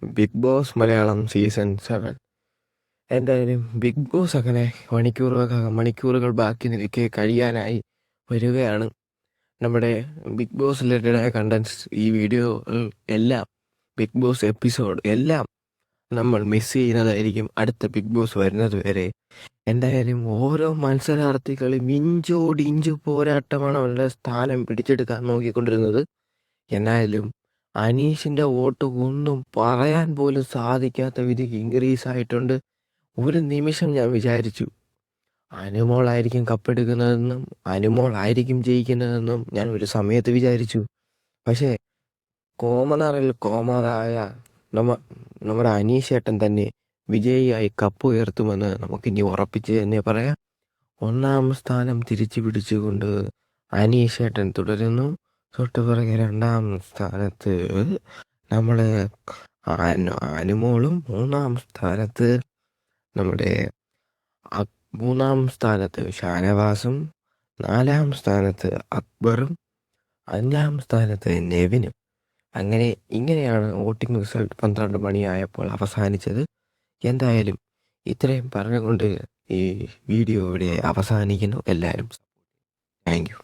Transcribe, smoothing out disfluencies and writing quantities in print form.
Big boss Malayalam season 7. എന്തായാലും big boss അങ്ങനെ മണിക്കൂറുകൾ ബാക്കി നിൽക്കെ കഴിയാനായി വരികയാണ്. നമ്മുടെ ബിഗ് ബോസ് റിലേറ്റഡായ കണ്ടൻസ് ഈ വീഡിയോ എല്ലാം, ബിഗ് ബോസ് എപ്പിസോഡ് എല്ലാം നമ്മൾ മിസ് ചെയ്യുന്നതായിരിക്കും അടുത്ത ബിഗ് ബോസ് വരുന്നത് വരെ. എന്തായാലും ഓരോ മത്സരാർത്ഥികളും ഇഞ്ചോടിഞ്ച് പോരാട്ടമാണ് അവരുടെ സ്ഥാനം പിടിച്ചെടുക്കാൻ നോക്കിക്കൊണ്ടിരുന്നത്. എന്നാലും അനീഷിൻ്റെ വോട്ട് ഒന്നും പറയാൻ പോലും സാധിക്കാത്ത വിധി ഇൻക്രീസ് ആയിട്ടുണ്ട്. ഒരു നിമിഷം ഞാൻ വിചാരിച്ചു അനുമോളായിരിക്കും കപ്പെടുക്കുന്നതെന്നും അനുമോളായിരിക്കും ജയിക്കുന്നതെന്നും ഞാൻ ഒരു സമയത്ത് വിചാരിച്ചു. പക്ഷേ കോമണറിൽ കോമണറായ നമ്മുടെ അനീഷേട്ടൻ തന്നെ വിജയിയായി കപ്പ് ഉയർത്തുമെന്ന് നമുക്കിനി ഉറപ്പിച്ച് തന്നെ പറയാം. 1-ാം സ്ഥാനം തിരിച്ചു പിടിച്ചുകൊണ്ട് അനീഷേട്ടൻ തുടരുന്നു. തൊട്ടുപിറകെ 2-ാം സ്ഥാനത്ത് നമ്മൾ അനുമോളും, 3-ാം സ്ഥാനത്ത് നമ്മുടെ 3-ാം സ്ഥാനത്ത് ഷാനവാസും, 4-ാം സ്ഥാനത്ത് അക്ബറും, 5-ാം സ്ഥാനത്ത് നെവിനും. ഇങ്ങനെയാണ് വോട്ടിംഗ് റിസൾട്ട് 12 മണിയായപ്പോൾ അവസാനിച്ചത്. എന്തായാലും ഇത്രയും പറഞ്ഞുകൊണ്ട് ഈ വീഡിയോ ഇവിടെ അവസാനിക്കുന്നു. എല്ലാവരും താങ്ക് യു.